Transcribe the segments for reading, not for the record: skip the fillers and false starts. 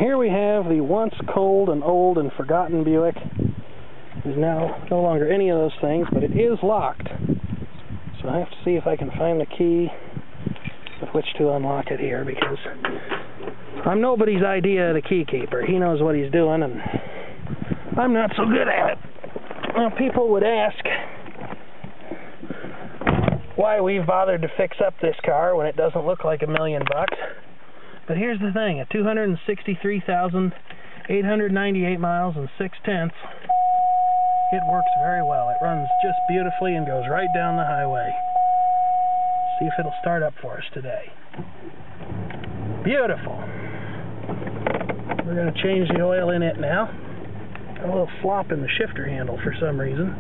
here we have the once cold and old and forgotten Buick. It is now no longer any of those things, but it is locked. So I have to see if I can find the key with which to unlock it here, because I'm nobody's idea of the key keeper. He knows what he's doing, and I'm not so good at it. Well, people would ask why we've bothered to fix up this car when it doesn't look like $1 million bucks. But here's the thing, at 263,898 miles and 6/10, it works very well. It runs just beautifully and goes right down the highway. See if it'll start up for us today. Beautiful. We're going to change the oil in it now. Got a little flop in the shifter handle for some reason.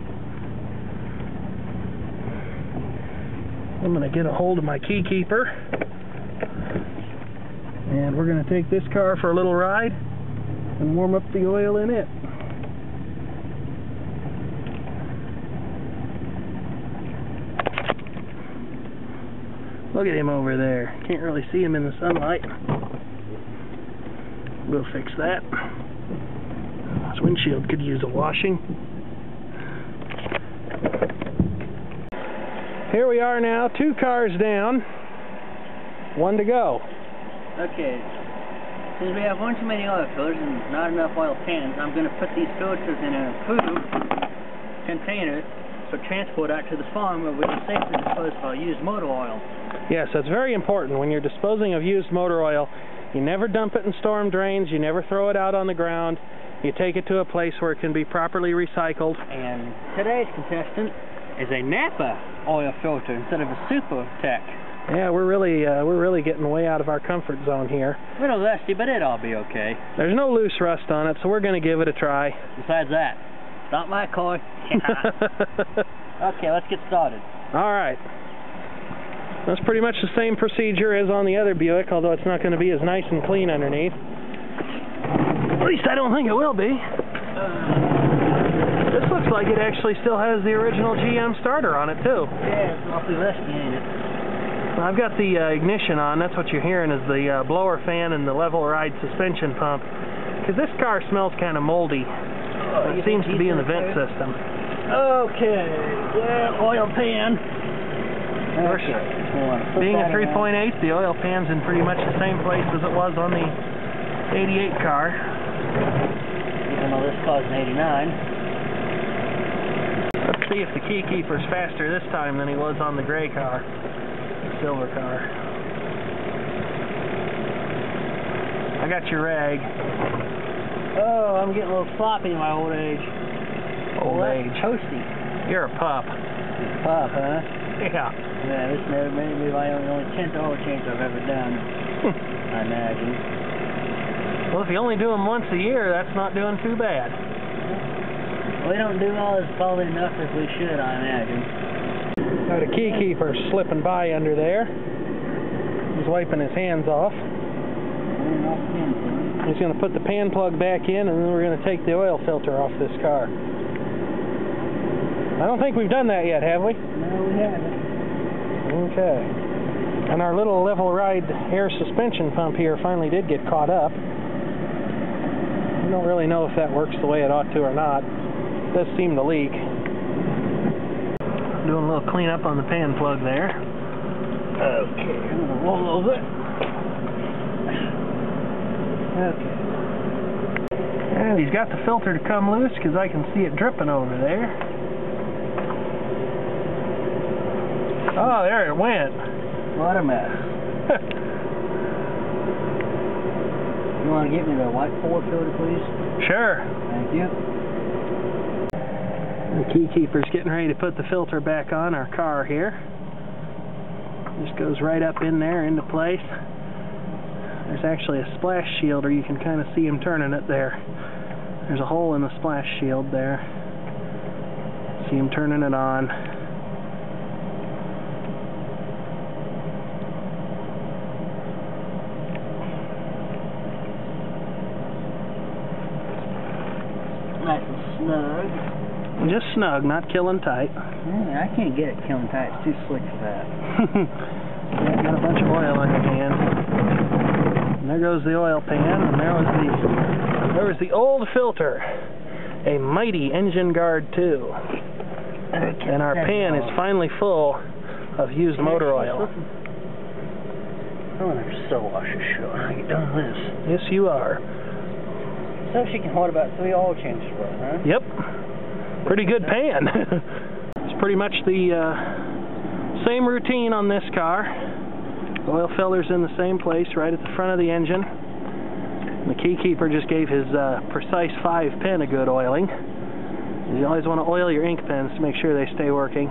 I'm going to get a hold of my key keeper, and we're going to take this car for a little ride and warm up the oil in it. Look at him over there. Can't really see him in the sunlight. We'll fix that. His windshield could use a washing. Here we are now, 2 cars down, 1 to go. Okay, since we have one too many oil filters and not enough oil pans, I'm going to put these filters in an approved container for transport out to the farm where we can safely dispose of our used motor oil. Yes, that's very important. When you're disposing of used motor oil, you never dump it in storm drains, you never throw it out on the ground, you take it to a place where it can be properly recycled. And today's contestant is a Napa oil filter instead of a Super Tech. Yeah, we're really getting way out of our comfort zone here. A little rusty, but it'll be okay. There's no loose rust on it, so we're going to give it a try. Besides that, it's not my car. Okay, let's get started. All right. That's pretty much the same procedure as on the other Buick, although it's not going to be as nice and clean underneath. At least I don't think it will be. This looks like it actually still has the original GM starter on it, too. Yeah, it's awfully rusty, ain't it? Well, I've got the ignition on. That's what you're hearing is the blower fan and the level ride suspension pump. Because this car smells kind of moldy. It seems to be in the vent system. Okay, yeah, oil pan. Okay. Being a 3.8, the oil pan's in pretty much the same place as it was on the 88 car. Even though this car's an 89. Let's see if the key keeper's faster this time than he was on the gray car, the silver car. I got your rag. Oh, I'm getting a little sloppy in my old age. Old age. Toasty. You're a pup. Pup, huh? Yeah. Yeah, this may be my only 10th oil change I've ever done, I imagine. Well, if you only do them once a year, that's not doing too bad. We don't do all as probably enough as we should, I imagine. Now the key keeper's slipping by under there. He's wiping his hands off. He's going to put the pan plug back in, and then we're going to take the oil filter off this car. I don't think we've done that yet, have we? No, we haven't. Okay. And our little level ride air suspension pump here finally did get caught up. I don't really know if that works the way it ought to or not. It does seem to leak. Doing a little cleanup on the pan plug there. Okay, I'm going to roll over. Okay. And he's got the filter to come loose because I can see it dripping over there. Oh, there it went. What a mess. You want to get me the white Ford filter, please? Sure. Thank you. The key keeper's getting ready to put the filter back on our car here. Just goes right up in there into place. There's actually a splash shield, or you can kind of see him turning it there. There's a hole in the splash shield there. See him turning it on. Nice and snug. Just snug, not killing tight. I can't get it killing tight. It's too slick for that. Yeah, got a bunch of oil on your hand. And there goes the oil pan, and there was the old filter, a mighty Engine Guard 2. And our pan is finally full of used motor oil. Oh, they're so washer-short. I ain't done this. Yes, you are. So she can hold about 3 oil changes worth, huh? Yep. Pretty good pan. It's pretty much the same routine on this car. The oil filter's in the same place, right at the front of the engine. The keykeeper just gave his precise 5 pin a good oiling. You always want to oil your ink pens to make sure they stay working.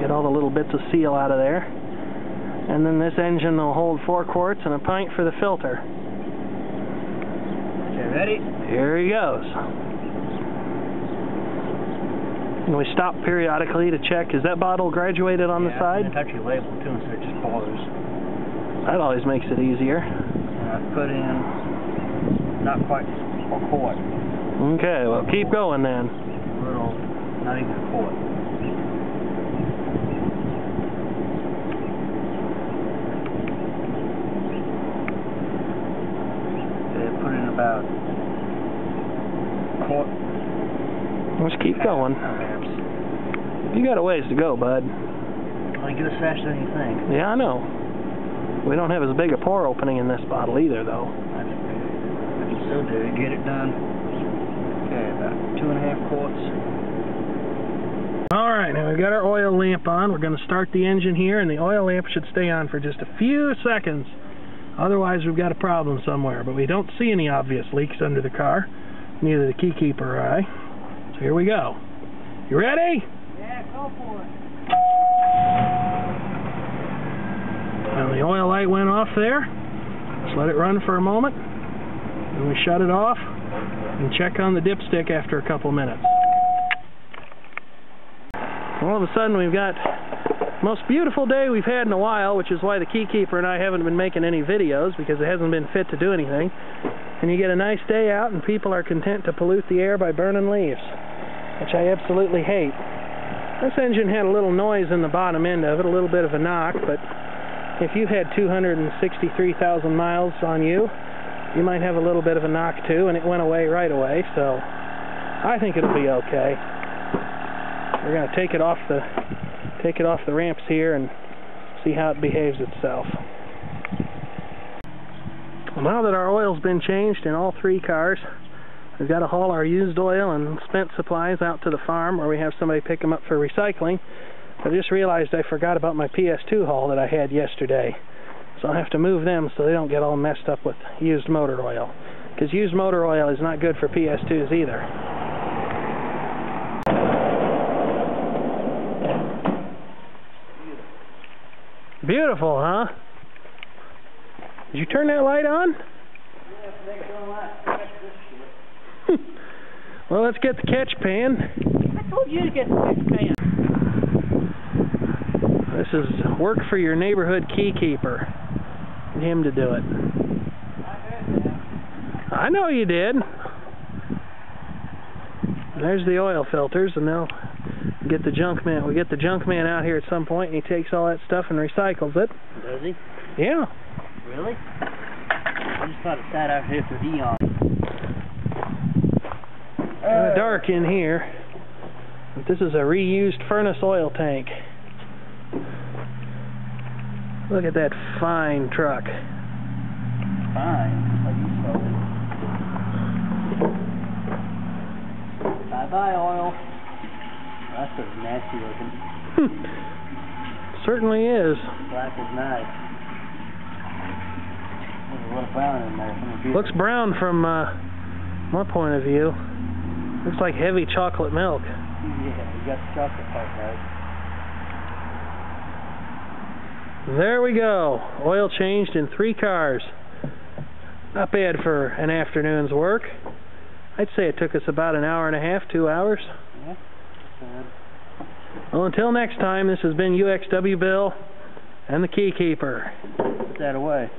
Get all the little bits of seal out of there. And then this engine will hold 4 quarts and a pint for the filter. Okay, ready? Here he goes. And we stop periodically to check. Is that bottle graduated on the side? Yeah, touch your label too instead of just pours. That always makes it easier. And I put in not quite a quart. Okay, well keep going then. A little, not even a quart. Okay, put in about a quart. Let's keep going. You got a ways to go, bud. I get as fast as you think. Yeah, I know. We don't have as big a pour opening in this bottle either, though. That's so do get it done. Okay, about 2.5 quarts. Alright, now we've got our oil lamp on. We're going to start the engine here, and the oil lamp should stay on for just a few seconds. Otherwise, we've got a problem somewhere. But we don't see any obvious leaks under the car. Neither the keykeeper or I. So here we go. You ready? Yeah, go for it. Well, the oil light went off there. Just let it run for a moment. Then we shut it off and check on the dipstick after a couple minutes. All of a sudden we've got the most beautiful day we've had in a while, which is why the keykeeper and I haven't been making any videos, because it hasn't been fit to do anything. And you get a nice day out and people are content to pollute the air by burning leaves, which I absolutely hate. This engine had a little noise in the bottom end of it, a little bit of a knock, but if you had 263,000 miles on you, you might have a little bit of a knock too, and it went away right away, so I think it'll be okay. We're going to take it off the ramps here and see how it behaves itself. Well, now that our oil's been changed in all 3 cars, we've got to haul our used oil and spent supplies out to the farm where we have somebody pick them up for recycling. I just realized I forgot about my PS2 haul that I had yesterday. So I'll have to move them so they don't get all messed up with used motor oil. Because used motor oil is not good for PS2s either. Beautiful, huh? Did you turn that light on? Well, let's get the catch pan. I told you to get the catch pan. This is work for your neighborhood keykeeper. Get him to do it. I know you did. There's the oil filters, and they'll get the junk man. We get the junk man out here at some point, and he takes all that stuff and recycles it. Does he? Yeah. Really? I just thought it sat out here for eons. Kind of dark in here. But this is a reused furnace oil tank. Look at that fine truck. Fine, like you saw it. Bye-bye, oil. That's so nasty looking. Certainly is. Black as night. There's a little brown in there. Looks brown from my point of view. Looks like heavy chocolate milk. Yeah, you got the chocolate part right. There we go. Oil changed in 3 cars. Not bad for an afternoon's work. I'd say it took us about an hour and a half, 2 hours. Yeah. Well, until next time, this has been UXW Bill and the Keykeeper. Put that away.